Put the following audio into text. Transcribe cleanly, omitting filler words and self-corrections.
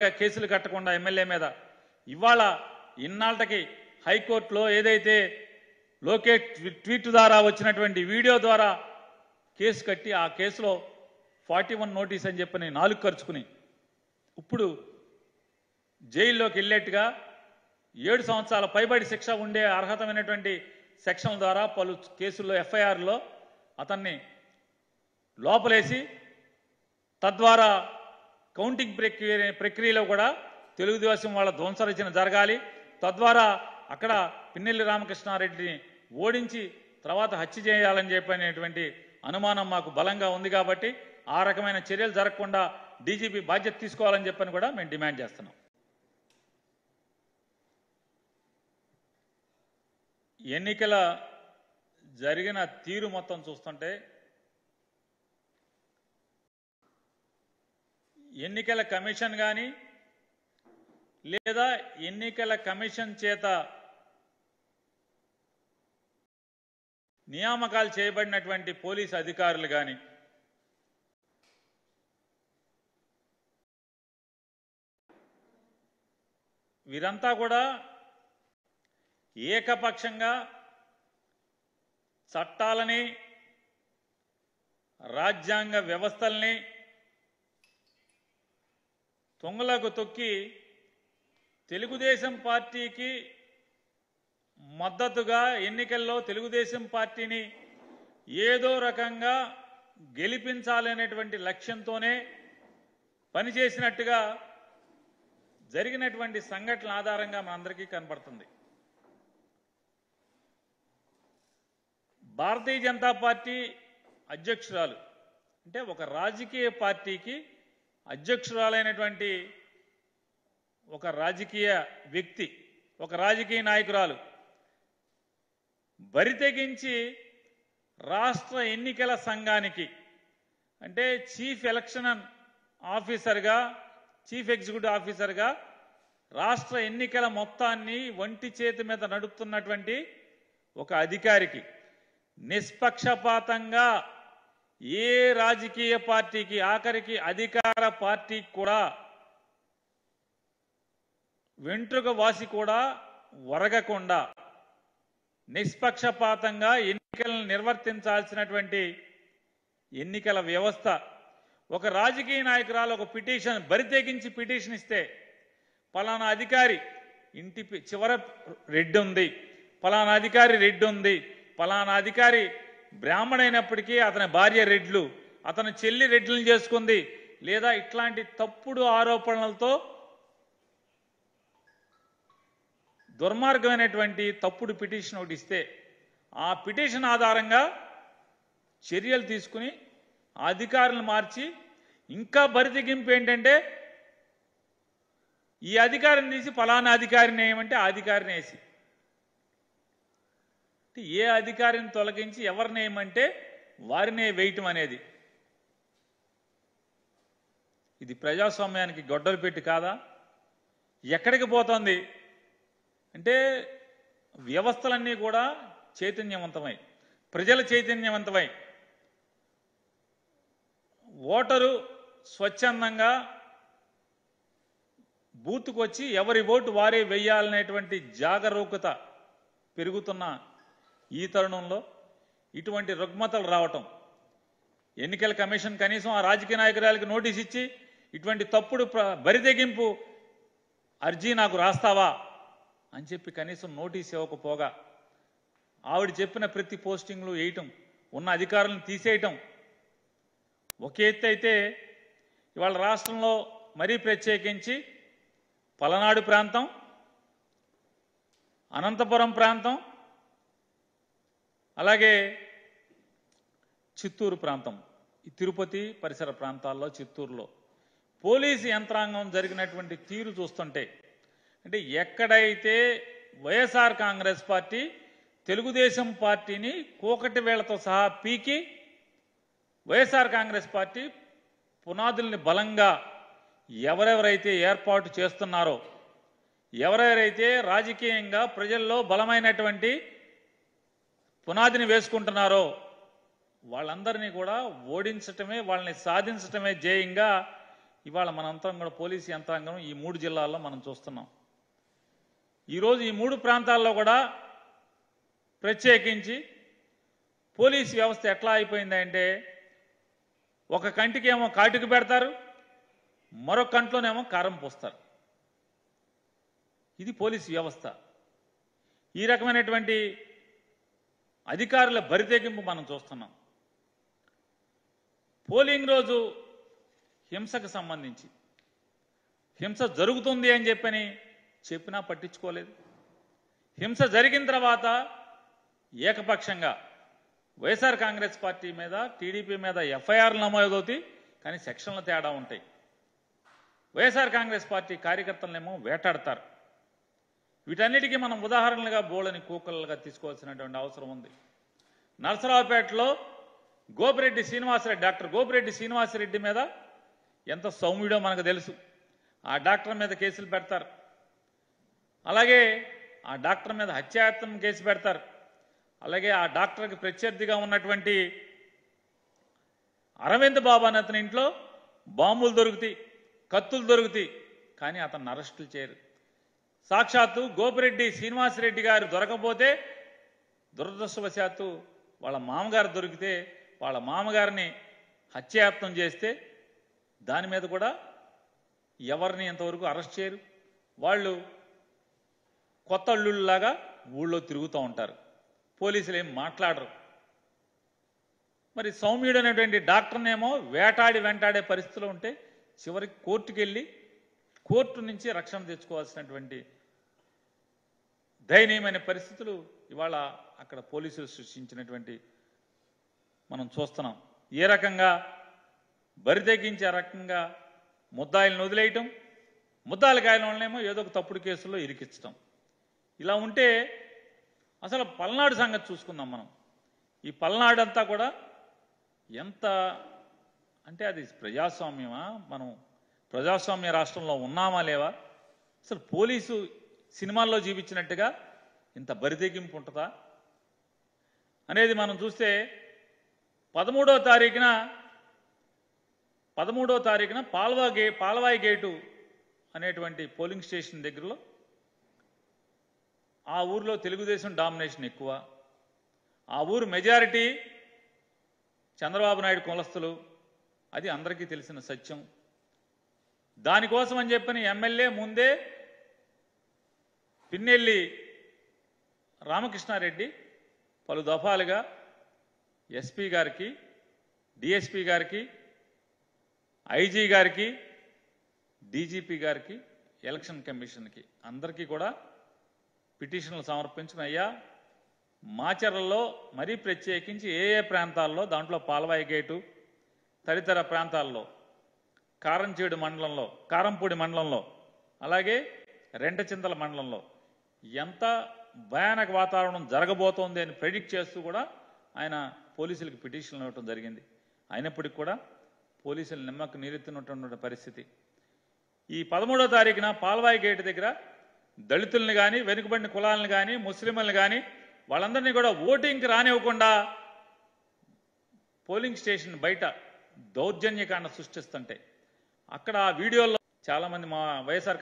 కేసులు కట్టకుండా ఎమ్మెల్యే మీద ఇవాళ ఇన్నాళ్ళకి హైకోర్టులో ఏదైతే లోకేష్ ట్వీట్ ద్వారా వచ్చినటువంటి వీడియో ద్వారా కేసు కట్టి ఆ కేసులో 41 నోటీస్ అని చెప్పని 4 ఖర్చుకుని ఇప్పుడు జైల్లోకి వెళ్ళేట్టుగా 7 సంవత్సరాల పైబడి శిక్ష ఉండే అర్హతమైనటువంటి సెక్షన్ల ద్వారా పలు కేసుల్లో ఎఫ్ఐఆర్లో అతన్ని లోపలేసి తద్వారా కౌంటింగ్ ప్రక్రియలో కూడా తెలుగుదేశం వాళ్ళ ధ్వంసరచన జరగాలి, తద్వారా అక్కడ పిన్నెల్లి రామకృష్ణారెడ్డిని ఓడించి తర్వాత హత్య చేయాలని చెప్పినటువంటి అనుమానం మాకు బలంగా ఉంది. కాబట్టి ఆ రకమైన చర్యలు జరగకుండా డీజీపీ బాధ్యత తీసుకోవాలని చెప్పని కూడా మేము డిమాండ్ చేస్తున్నాం. ఎన్నికల జరిగిన తీరు మొత్తం చూస్తుంటే ఎన్నికల కమిషన్ కానీ లేదా ఎన్నికల కమిషన్ చేత నియామకాలు చేయబడినటువంటి పోలీసు అధికారులు కానీ వీరంతా కూడా ఏకపక్షంగా చట్టాలని రాజ్యాంగ వ్యవస్థల్ని తుంగలకు తొక్కి తెలుగుదేశం పార్టీకి మద్దతుగా ఎన్నికల్లో తెలుగుదేశం పార్టీని ఏదో రకంగా గెలిపించాలనేటువంటి లక్ష్యంతోనే పనిచేసినట్టుగా జరిగినటువంటి సంఘటనల ఆధారంగా మనందరికీ కనబడుతుంది. భారతీయ జనతా పార్టీ అధ్యక్షురాలు అంటే ఒక రాజకీయ పార్టీకి అధ్యక్షురాలైనటువంటి ఒక రాజకీయ వ్యక్తి, ఒక రాజకీయ నాయకురాలు బరితెగించి రాష్ట్ర ఎన్నికల సంఘానికి అంటే చీఫ్ ఎలక్షన్ ఆఫీసర్గా, చీఫ్ ఎగ్జిక్యూటివ్ ఆఫీసర్గా రాష్ట్ర ఎన్నికల మొత్తాన్ని ఒంటి చేతి మీద నడుపుతున్నటువంటి ఒక అధికారికి నిష్పక్షపాతంగా ఏ రాజకీయ పార్టీకి ఆఖరికి అధికార పార్టీకి కూడా వెంట్రుక వాసి కూడా వరగకుండా నిష్పక్షపాతంగా ఎన్నికలను నిర్వర్తించాల్సినటువంటి ఎన్నికల వ్యవస్థ ఒక రాజకీయ నాయకురాలు ఒక పిటిషన్ బరితెగించి పిటిషన్ ఇస్తే పలానా అధికారి ఇంటి చివర రెడ్డి ఉంది, పలానా అధికారి రెడ్డి ఉంది, పలానా అధికారి బ్రాహ్మణైనప్పటికీ అతని భార్య రెడ్లు, అతని చెల్లి రెడ్లను చేసుకుంది, లేదా ఇట్లాంటి తప్పుడు ఆరోపణలతో దుర్మార్గమైనటువంటి తప్పుడు పిటిషన్ ఒకటి ఇస్తే ఆ పిటిషన్ ఆధారంగా చర్యలు తీసుకుని అధికారులను మార్చి ఇంకా బరితెగింపు ఏంటంటే ఈ అధికారిని తీసి పలానా అధికారిని వేయమంటే ఆ అధికారిని వేసి ఏ అధికారిని తొలగించి ఎవరిని వేయమంటే వారినే వేయటం అనేది ఇది ప్రజాస్వామ్యానికి గొడ్డలు పెట్టి కాదా? ఎక్కడికి పోతుంది అంటే వ్యవస్థలన్నీ కూడా చైతన్యవంతమై ప్రజల చైతన్యవంతమై ఓటరు స్వచ్ఛందంగా బూత్కు వచ్చి ఎవరి ఓటు వారే వెయ్యాలనేటువంటి జాగరూకత పెరుగుతున్న ఈ తరుణంలో ఇటువంటి రుగ్మతలు రావటం, ఎన్నికల కమిషన్ కనీసం ఆ రాజకీయ నాయకురాలకి నోటీస్ ఇచ్చి ఇటువంటి తప్పుడు బరితెగింపు అర్జీ నాకు రాస్తావా అని చెప్పి కనీసం నోటీస్ ఇవ్వకపోగా ఆవిడ చెప్పిన ప్రతి పోస్టింగ్లు వేయటం, ఉన్న అధికారులను తీసేయటం ఒక ఎత్తు అయితే ఇవాళ రాష్ట్రంలో మరీ ప్రత్యేకించి పలనాడు ప్రాంతం, అనంతపురం ప్రాంతం, అలాగే చిత్తూరు ప్రాంతం, ఈ తిరుపతి పరిసర ప్రాంతాల్లో చిత్తూరులో పోలీసు యంత్రాంగం జరిగినటువంటి తీరు చూస్తుంటే అంటే ఎక్కడైతే వైఎస్ఆర్ కాంగ్రెస్ పార్టీ తెలుగుదేశం పార్టీని కోకటి వేళ్లతో సహా పీకి వైఎస్ఆర్ కాంగ్రెస్ పార్టీ పునాదుల్ని బలంగా ఎవరెవరైతే ఏర్పాటు చేస్తున్నారో, ఎవరెవరైతే రాజకీయంగా ప్రజల్లో బలమైనటువంటి పునాదిని వేసుకుంటున్నారో వాళ్ళందరినీ కూడా ఓడించటమే, వాళ్ళని సాధించటమే ధ్యేయంగా ఇవాళ మనంతా కూడా పోలీసు యంత్రాంగం ఈ 3 జిల్లాల్లో మనం చూస్తున్నాం. ఈరోజు ఈ 3 ప్రాంతాల్లో కూడా ప్రత్యేకించి పోలీసు వ్యవస్థ ఎట్లా అయిపోయిందంటే ఒక కంటికేమో కాటుకు పెడతారు, మరొక కంట్లోనేమో కారం పోస్తారు. ఇది పోలీసు వ్యవస్థ. ఈ రకమైనటువంటి అధికారుల బరితెగింపు మనం చూస్తున్నాం. పోలింగ్ రోజు హింసకు సంబంధించి హింస జరుగుతుంది అని చెప్పినా పట్టించుకోలేదు. హింస జరిగిన తర్వాత ఏకపక్షంగా వైఎస్ఆర్ కాంగ్రెస్ పార్టీ మీద టీడీపీ మీద ఎఫ్ఐఆర్లు నమోదవుతాయి, కానీ సెక్షన్ల తేడా ఉంటాయి. వైఎస్ఆర్ కాంగ్రెస్ పార్టీ కార్యకర్తలనేమో వేటాడతారు. వీటన్నిటికీ మనం ఉదాహరణలుగా బోళ్ళని కూకలుగా తీసుకోవాల్సినటువంటి అవసరం ఉంది. నరసరావుపేటలో డాక్టర్ గోపిరెడ్డి శ్రీనివాసరెడ్డి మీద ఎంత సౌమ్యుడో మనకు తెలుసు. ఆ డాక్టర్ మీద కేసులు పెడతారు. అలాగే ఆ డాక్టర్ మీద హత్యాయత్నం కేసు పెడతారు. అలాగే ఆ డాక్టర్కి ప్రత్యర్థిగా ఉన్నటువంటి అరవింద్ బాబు అనే అతని ఇంట్లో బాంబులు దొరుకుతాయి, కత్తులు దొరుకుతాయి, కానీ అతన్ని అరెస్టులు చేయరు. సాక్షాత్తు గోపిరెడ్డి శ్రీనివాసరెడ్డి గారు దొరకపోతే దురదృష్టవశాత్తు వాళ్ళ మామగారు దొరికితే వాళ్ళ మామగారిని హత్యాయత్నం చేస్తే దాని మీద కూడా ఎవరిని ఎంతవరకు అరెస్ట్ చేయరు. వాళ్ళు కొత్త అల్లుళ్ళలాగా ఊళ్ళో తిరుగుతూ ఉంటారు. పోలీసులు ఏం మాట్లాడరు. మరి సౌమ్యుడు అనేటువంటి డాక్టర్నేమో వెంటాడే పరిస్థితిలో ఉంటే చివరికి కోర్టుకు వెళ్ళి కోర్టు నుంచి రక్షణ తెచ్చుకోవాల్సినటువంటి దయనీయమైన పరిస్థితులు ఇవాళ అక్కడ పోలీసులు సృష్టించినటువంటి మనం చూస్తున్నాం. ఏ రకంగా బరితెగించి ఆ రకంగా ముద్దాయిలను వదిలేయటం, ముద్దాయిల కాయలనేమో ఏదో ఒక తప్పుడు కేసుల్లో ఇరికించడం. ఇలా ఉంటే అసలు పల్నాడు సంగతి చూసుకుందాం మనం. ఈ పల్నాడు అంతా కూడా ఎంత అంటే అది ప్రజాస్వామ్యమా, మనం ప్రజాస్వామ్య రాష్ట్రంలో ఉన్నామా లేవా? అసలు పోలీసు సినిమాల్లో చూపించినట్టుగా ఇంత బరితెగింపు ఉంటుందా అనేది మనం చూస్తే 13వ తారీఖున పాల్వాయి గేటు అనేటువంటి పోలింగ్ స్టేషన్ దగ్గరలో ఆ ఊర్లో తెలుగుదేశం డామినేషన్ ఎక్కువ. ఆ ఊరు మెజారిటీ చంద్రబాబు నాయుడు కులస్తులు, అది అందరికీ తెలిసిన సత్యం. దానికోసం అని చెప్పని ఎమ్మెల్యే ముందే పిన్నెల్లి రామకృష్ణారెడ్డి పలు దఫాలుగా ఎస్పీ గారికి, డిఎస్పీ గారికి, ఐజీ గారికి, డీజీపీ గారికి, ఎలక్షన్ కమిషన్కి అందరికీ కూడా పిటిషన్లు సమర్పించిన అయ్యా మాచర్లలో మరీ ప్రత్యేకించి ఏ ప్రాంతాల్లో, దాంట్లో పాల్వాయి గేటు తదితర ప్రాంతాల్లో, కారంపూడి మండలంలో, అలాగే రెంటచింతల మండలంలో ఎంత భయానక వాతావరణం జరగబోతోంది అని ప్రెడిక్ట్ చేస్తూ కూడా ఆయన పోలీసులకు పిటిషన్లు ఇవ్వడం జరిగింది. అయినప్పటికీ కూడా పోలీసులు నిమ్మకు నీరెత్తినటువంటి పరిస్థితి. ఈ 13వ తారీఖున పాల్వాయి గేటు దగ్గర దళితుల్ని కానీ, వెనుకబడిన కులాలను కానీ, ముస్లింలను కానీ వాళ్ళందరినీ కూడా ఓటింగ్కి రానివ్వకుండా పోలింగ్ స్టేషన్ బయట దౌర్జన్యకాండ సృష్టిస్తుంటే అక్కడ ఆ వీడియోల్లో చాలామంది మా వైఎస్ఆర్